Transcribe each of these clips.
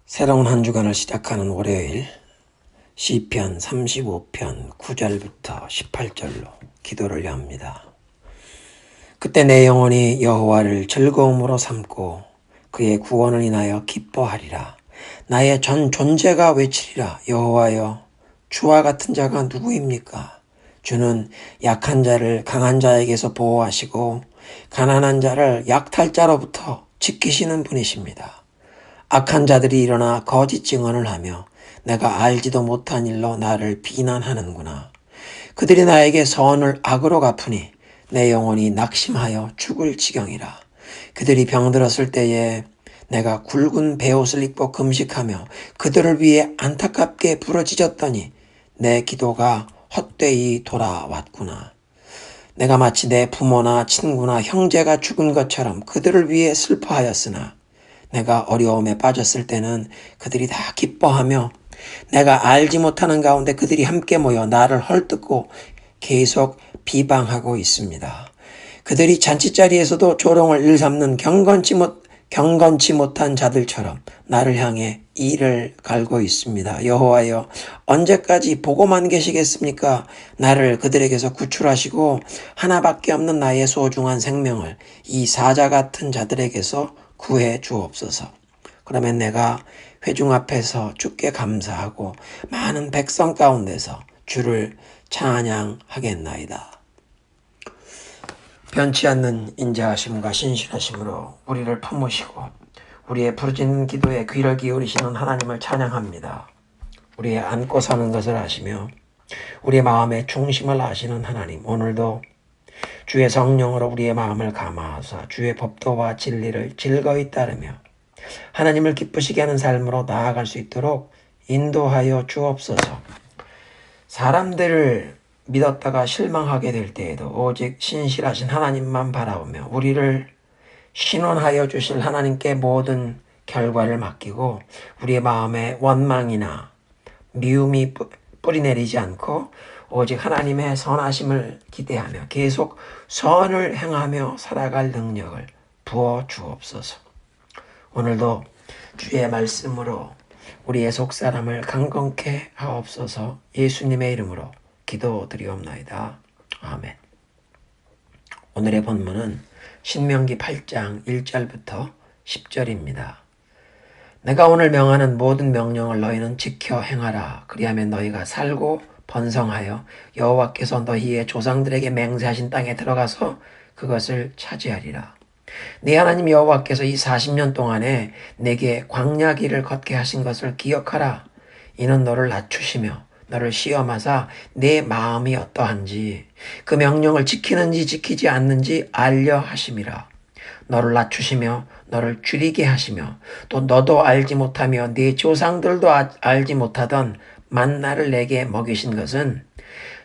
새로운 한 주간을 시작하는 월요일 시편 35편 9절부터 18절로 기도를 합니다. 그때 내 영혼이 여호와를 즐거움으로 삼고 그의 구원을 인하여 기뻐하리라. 나의 전 존재가 외치리라. 여호와여, 주와 같은 자가 누구입니까? 주는 약한 자를 강한 자에게서 보호하시고 가난한 자를 약탈자로부터 지키시는 분이십니다. 악한 자들이 일어나 거짓 증언을 하며 내가 알지도 못한 일로 나를 비난하는구나. 그들이 나에게 선을 악으로 갚으니 내 영혼이 낙심하여 죽을 지경이라. 그들이 병들었을 때에 내가 굵은 베옷을 입고 금식하며 그들을 위해 안타깝게 부르짖었더니 내 기도가 헛되이 돌아왔구나. 내가 마치 내 부모나 친구나 형제가 죽은 것처럼 그들을 위해 슬퍼하였으나 내가 어려움에 빠졌을 때는 그들이 다 기뻐하며 내가 알지 못하는 가운데 그들이 함께 모여 나를 헐뜯고 계속 비방하고 있습니다. 그들이 잔치자리에서도 조롱을 일삼는 경건치 못한 자들처럼 나를 향해 이를 갈고 있습니다. 여호와여, 언제까지 보고만 계시겠습니까? 나를 그들에게서 구출하시고 하나밖에 없는 나의 소중한 생명을 이 사자 같은 자들에게서 구해 주옵소서. 그러면 내가 회중 앞에서 주께 감사하고 많은 백성 가운데서 주를 찬양하겠나이다. 변치 않는 인자하심과 신실하심으로 우리를 품으시고 우리의 부르짖는 기도에 귀를 기울이시는 하나님을 찬양합니다. 우리의 안고 사는 것을 아시며 우리의 마음의 중심을 아시는 하나님, 오늘도 주의 성령으로 우리의 마음을 감화하사 주의 법도와 진리를 즐거이 따르며 하나님을 기쁘시게 하는 삶으로 나아갈 수 있도록 인도하여 주옵소서. 사람들을 믿었다가 실망하게 될 때에도 오직 신실하신 하나님만 바라보며 우리를 신원하여 주실 하나님께 모든 결과를 맡기고 우리의 마음에 원망이나 미움이 뿌리내리지 않고 오직 하나님의 선하심을 기대하며 계속 선을 행하며 살아갈 능력을 부어 주옵소서. 오늘도 주의 말씀으로 우리의 속사람을 강건케 하옵소서. 예수님의 이름으로 기도드리옵나이다. 아멘. 오늘의 본문은 신명기 8장 1절부터 10절입니다. 내가 오늘 명하는 모든 명령을 너희는 지켜 행하라. 그리하면 너희가 살고 번성하여 여호와께서 너희의 조상들에게 맹세하신 땅에 들어가서 그것을 차지하리라. 네 하나님 여호와께서 이 40년 동안에 내게 광야 길을 걷게 하신 것을 기억하라. 이는 너를 낮추시며 너를 시험하사 내 마음이 어떠한지 그 명령을 지키는지 지키지 않는지 알려 하심이라. 너를 낮추시며 너를 줄이게 하시며 또 너도 알지 못하며 네 조상들도 알지 못하던 만나를 내게 먹이신 것은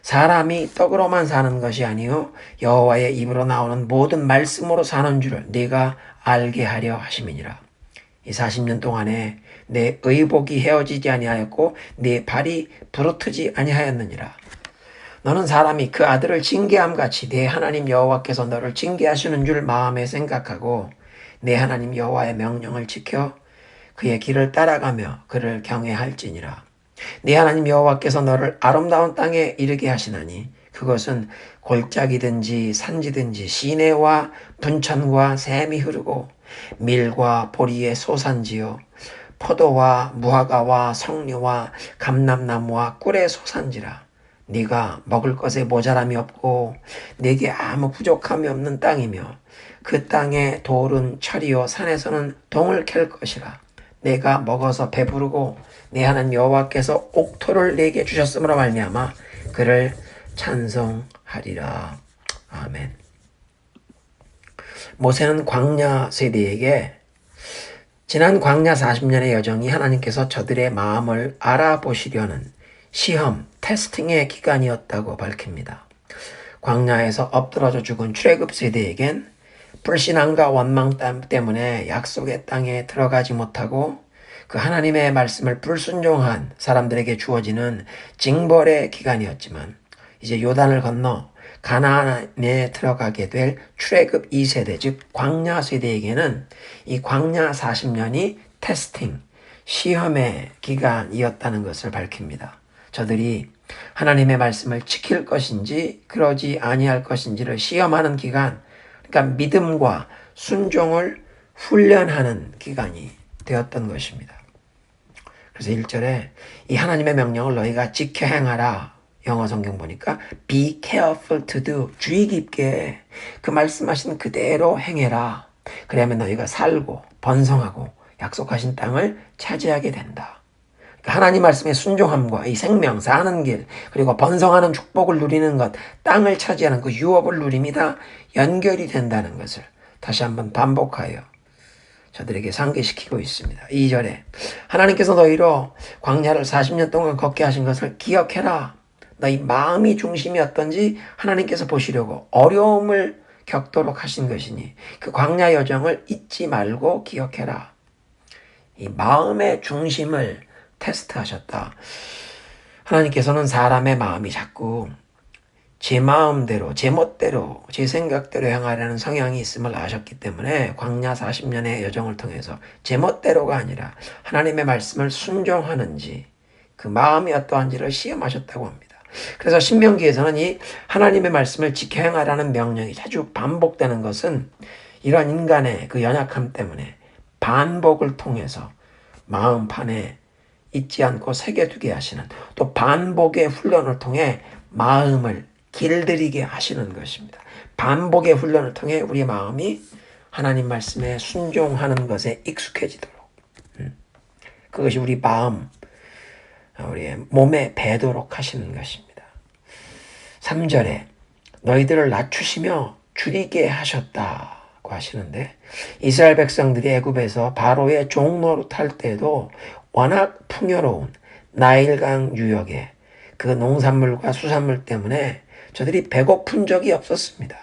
사람이 떡으로만 사는 것이 아니요 여호와의 입으로 나오는 모든 말씀으로 사는 줄을 네가 알게 하려 하심이니라. 이 40년 동안에 내 의복이 헤어지지 아니하였고 내 발이 부르트지 아니하였느니라. 너는 사람이 그 아들을 징계함 같이 내 하나님 여호와께서 너를 징계하시는 줄 마음에 생각하고 내 하나님 여호와의 명령을 지켜 그의 길을 따라가며 그를 경외할지니라. 네 하나님 여호와께서 너를 아름다운 땅에 이르게 하시나니 그것은 골짜기든지 산지든지 시내와 분천과 샘이 흐르고 밀과 보리의 소산지요 포도와 무화과와 석류와 감람나무와 꿀의 소산지라. 네가 먹을 것에 모자람이 없고 네게 아무 부족함이 없는 땅이며 그 땅의 돌은 철이요 산에서는 동을 캘 것이라. 내가 먹어서 배부르고 내 하나님 여호와께서 옥토를 내게 주셨음으로 말미암아 그를 찬송하리라. 아멘. 모세는 광야 세대에게 지난 광야 40년의 여정이 하나님께서 저들의 마음을 알아보시려는 시험, 테스팅의 기간이었다고 밝힙니다. 광야에서 엎드러져 죽은 출애굽 세대에겐 불신앙과 원망 때문에 약속의 땅에 들어가지 못하고 그 하나님의 말씀을 불순종한 사람들에게 주어지는 징벌의 기간이었지만 이제 요단을 건너 가나안에 들어가게 될 출애굽 2세대 즉 광야 세대에게는 이 광야 40년이 테스팅, 시험의 기간이었다는 것을 밝힙니다. 저들이 하나님의 말씀을 지킬 것인지 그러지 아니할 것인지를 시험하는 기간, 그러니까 믿음과 순종을 훈련하는 기간이 되었던 것입니다. 그래서 1절에 이 하나님의 명령을 너희가 지켜 행하라. 영어 성경 보니까 be careful to do. 주의 깊게 그 말씀하신 그대로 행해라. 그러면 너희가 살고 번성하고 약속하신 땅을 차지하게 된다. 그러니까 하나님 말씀의 순종함과 이 생명, 사는 길, 그리고 번성하는 축복을 누리는 것, 땅을 차지하는 그 유업을 누림이 다 연결이 된다는 것을 다시 한번 반복하여 저들에게 상기시키고 있습니다. 2절에 하나님께서 너희로 광야를 40년 동안 걷게 하신 것을 기억해라. 너희 마음이 중심이었던지 하나님께서 보시려고 어려움을 겪도록 하신 것이니 그 광야 여정을 잊지 말고 기억해라. 이 마음의 중심을 테스트하셨다. 하나님께서는 사람의 마음이 자꾸 제 마음대로, 제 멋대로, 제 생각대로 행하려는 성향이 있음을 아셨기 때문에 광야 40년의 여정을 통해서 제 멋대로가 아니라 하나님의 말씀을 순종하는지 그 마음이 어떠한지를 시험하셨다고 합니다. 그래서 신명기에서는 이 하나님의 말씀을 지켜 행하라는 명령이 자주 반복되는 것은 이런 인간의 그 연약함 때문에 반복을 통해서 마음판에 잊지 않고 새겨두게 하시는, 또 반복의 훈련을 통해 마음을 길들이게 하시는 것입니다. 반복의 훈련을 통해 우리 마음이 하나님 말씀에 순종하는 것에 익숙해지도록, 그것이 우리 마음, 우리의 몸에 배도록 하시는 것입니다. 3절에 너희들을 낮추시며 줄이게 하셨다고 하시는데, 이스라엘 백성들이 애굽에서 바로의 종노릇할 때도 워낙 풍요로운 나일강 유역에 그 농산물과 수산물 때문에 저들이 배고픈 적이 없었습니다.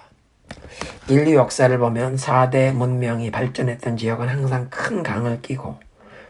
인류 역사를 보면 4대 문명이 발전했던 지역은 항상 큰 강을 끼고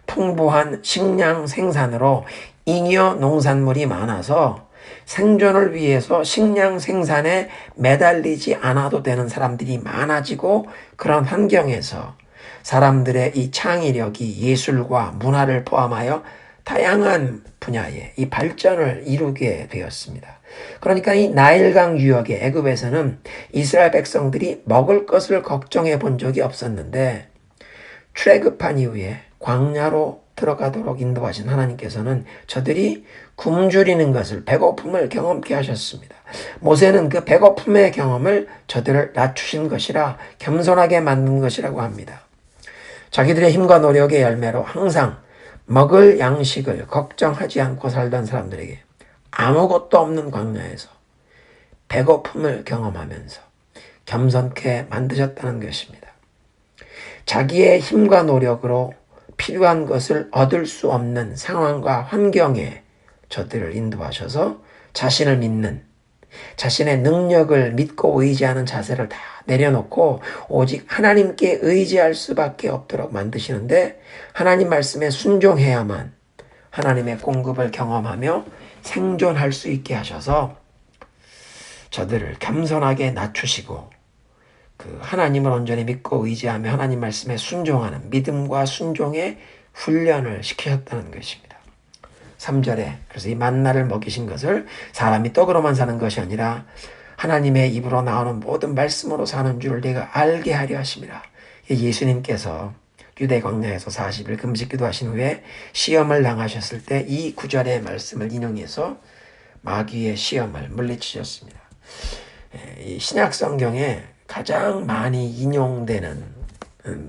풍부한 식량 생산으로 잉여 농산물이 많아서 생존을 위해서 식량 생산에 매달리지 않아도 되는 사람들이 많아지고, 그런 환경에서 사람들의 이 창의력이 예술과 문화를 포함하여 다양한 분야의 이 발전을 이루게 되었습니다. 그러니까 이 나일강 유역의 애굽에서는 이스라엘 백성들이 먹을 것을 걱정해 본 적이 없었는데, 출애굽한 이후에 광야로 들어가도록 인도하신 하나님께서는 저들이 굶주리는 것을, 배고픔을 경험케 하셨습니다. 모세는 그 배고픔의 경험을 저들을 낮추신 것이라 겸손하게 만든 것이라고 합니다. 자기들의 힘과 노력의 열매로 항상 먹을 양식을 걱정하지 않고 살던 사람들에게 아무것도 없는 광야에서 배고픔을 경험하면서 겸손케 만드셨다는 것입니다. 자기의 힘과 노력으로 필요한 것을 얻을 수 없는 상황과 환경에 저들을 인도하셔서 자신을 믿는, 자신의 능력을 믿고 의지하는 자세를 다 내려놓고 오직 하나님께 의지할 수밖에 없도록 만드시는데, 하나님 말씀에 순종해야만 하나님의 공급을 경험하며 생존할 수 있게 하셔서 저들을 겸손하게 낮추시고 그 하나님을 온전히 믿고 의지하며 하나님 말씀에 순종하는 믿음과 순종의 훈련을 시키셨다는 것입니다. 3절에 그래서 이 만나를 먹이신 것을 사람이 떡으로만 사는 것이 아니라 하나님의 입으로 나오는 모든 말씀으로 사는 줄을 내가 알게 하려 하심이라. 예수님께서 유대 광야에서 40일 금식 기도하신 후에 시험을 당하셨을 때 이 9절의 말씀을 인용해서 마귀의 시험을 물리치셨습니다. 이 신약 성경에 가장 많이 인용되는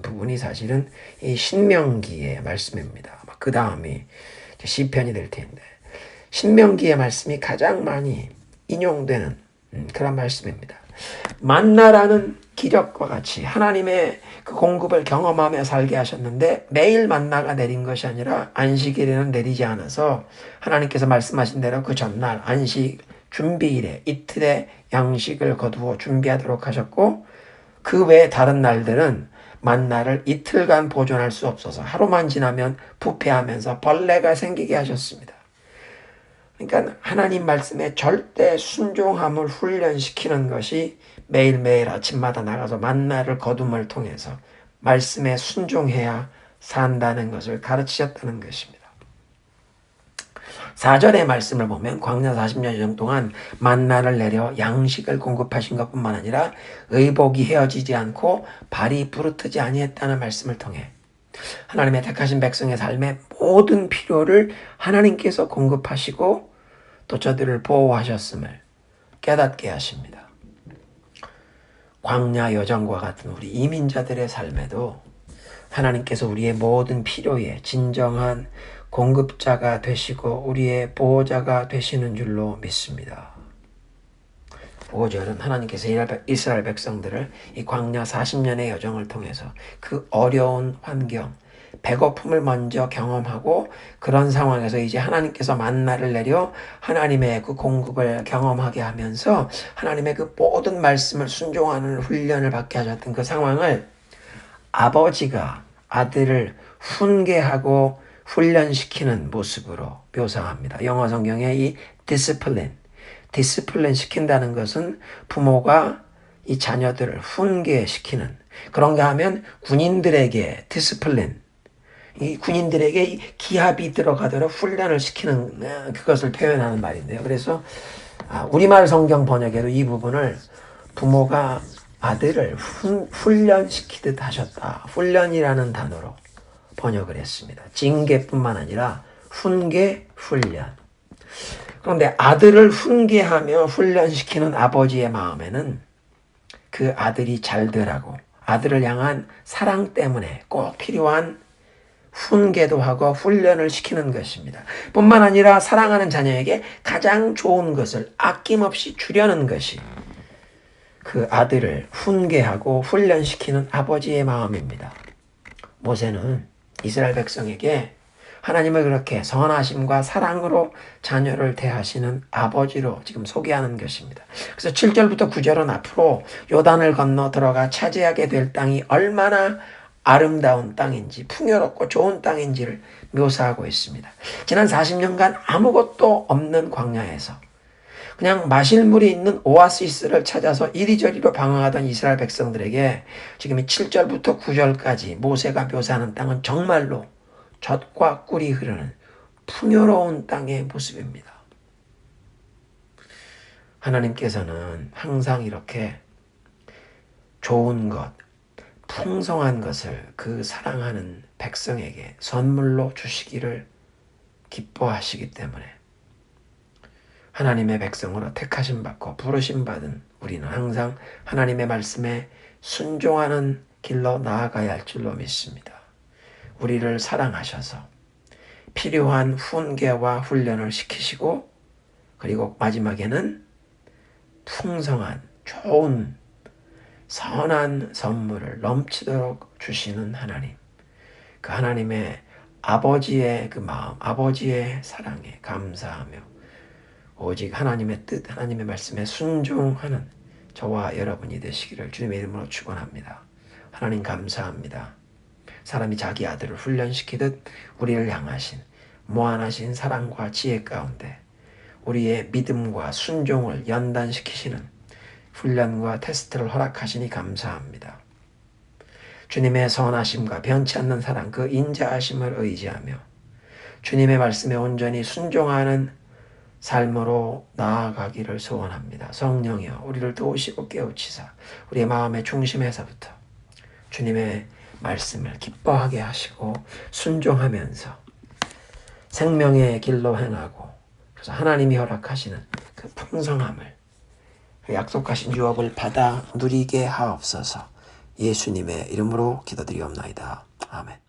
부분이 사실은 이 신명기의 말씀입니다. 그 다음이 시편이 될 텐데, 신명기의 말씀이 가장 많이 인용되는 그런 말씀입니다. 만나라는 기적과 같이 하나님의 그 공급을 경험하며 살게 하셨는데, 매일 만나가 내린 것이 아니라 안식일에는 내리지 않아서 하나님께서 말씀하신 대로 그 전날 안식 준비일에 이틀의 양식을 거두어 준비하도록 하셨고, 그 외에 다른 날들은 만나를 이틀간 보존할 수 없어서 하루만 지나면 부패하면서 벌레가 생기게 하셨습니다. 그러니까 하나님 말씀에 절대 순종함을 훈련시키는 것이 매일매일 아침마다 나가서 만나를 거둠을 통해서 말씀에 순종해야 산다는 것을 가르치셨다는 것입니다. 4절의 말씀을 보면 광야 40년 동안 만나를 내려 양식을 공급하신 것뿐만 아니라 의복이 헤어지지 않고 발이 부르트지 아니했다는 말씀을 통해 하나님의 택하신 백성의 삶의 모든 필요를 하나님께서 공급하시고 또 저들을 보호하셨음을 깨닫게 하십니다. 광야 여정과 같은 우리 이민자들의 삶에도 하나님께서 우리의 모든 필요에 진정한 공급자가 되시고 우리의 보호자가 되시는 줄로 믿습니다. 5절은 하나님께서 이스라엘 백성들을 이 광야 40년의 여정을 통해서 그 어려운 환경, 배고픔을 먼저 경험하고 그런 상황에서 이제 하나님께서 만나를 내려 하나님의 그 공급을 경험하게 하면서 하나님의 그 모든 말씀을 순종하는 훈련을 받게 하셨던 그 상황을 아버지가 아들을 훈계하고 훈련시키는 모습으로 묘사합니다. 영어 성경에 이 디스플린 시킨다는 것은 부모가 이 자녀들을 훈계시키는, 그런가 하면 군인들에게 디스플린, 이 군인들에게 이 기합이 들어가도록 훈련을 시키는 그것을 표현하는 말인데요. 그래서 우리말 성경 번역에도 이 부분을 부모가 아들을 훈련시키듯 하셨다. 훈련이라는 단어로 번역을 했습니다. 징계뿐만 아니라 훈계, 훈련. 그런데 아들을 훈계하며 훈련시키는 아버지의 마음에는 그 아들이 잘 되라고 아들을 향한 사랑 때문에 꼭 필요한 훈계도 하고 훈련을 시키는 것입니다. 뿐만 아니라 사랑하는 자녀에게 가장 좋은 것을 아낌없이 주려는 것이 그 아들을 훈계하고 훈련시키는 아버지의 마음입니다. 모세는 이스라엘 백성에게 하나님을 그렇게 선하심과 사랑으로 자녀를 대하시는 아버지로 지금 소개하는 것입니다. 그래서 7절부터 9절은 앞으로 요단을 건너 들어가 차지하게 될 땅이 얼마나 아름다운 땅인지 풍요롭고 좋은 땅인지를 묘사하고 있습니다. 지난 40년간 아무것도 없는 광야에서 그냥 마실 물이 있는 오아시스를 찾아서 이리저리로 방황하던 이스라엘 백성들에게 지금 이 7절부터 9절까지 모세가 묘사하는 땅은 정말로 젖과 꿀이 흐르는 풍요로운 땅의 모습입니다. 하나님께서는 항상 이렇게 좋은 것, 풍성한 것을 그 사랑하는 백성에게 선물로 주시기를 기뻐하시기 때문에 하나님의 백성으로 택하심 받고 부르심 받은 우리는 항상 하나님의 말씀에 순종하는 길로 나아가야 할 줄로 믿습니다. 우리를 사랑하셔서 필요한 훈계와 훈련을 시키시고 그리고 마지막에는 풍성한 좋은 선한 선물을 넘치도록 주시는 하나님, 그 하나님의 아버지의 그 마음, 아버지의 사랑에 감사하며 오직 하나님의 뜻, 하나님의 말씀에 순종하는 저와 여러분이 되시기를 주님의 이름으로 축원합니다. 하나님 감사합니다. 사람이 자기 아들을 훈련시키듯 우리를 향하신 무한하신 사랑과 지혜 가운데 우리의 믿음과 순종을 연단시키시는 훈련과 테스트를 허락하시니 감사합니다. 주님의 선하심과 변치 않는 사랑, 그 인자하심을 의지하며 주님의 말씀에 온전히 순종하는 삶으로 나아가기를 소원합니다. 성령이여 우리를 도우시고 깨우치사 우리의 마음의 중심에서부터 주님의 말씀을 기뻐하게 하시고 순종하면서 생명의 길로 행하고 그래서 하나님이 허락하시는 그 풍성함을 그 약속하신 유업을 받아 누리게 하옵소서. 예수님의 이름으로 기도드리옵나이다. 아멘.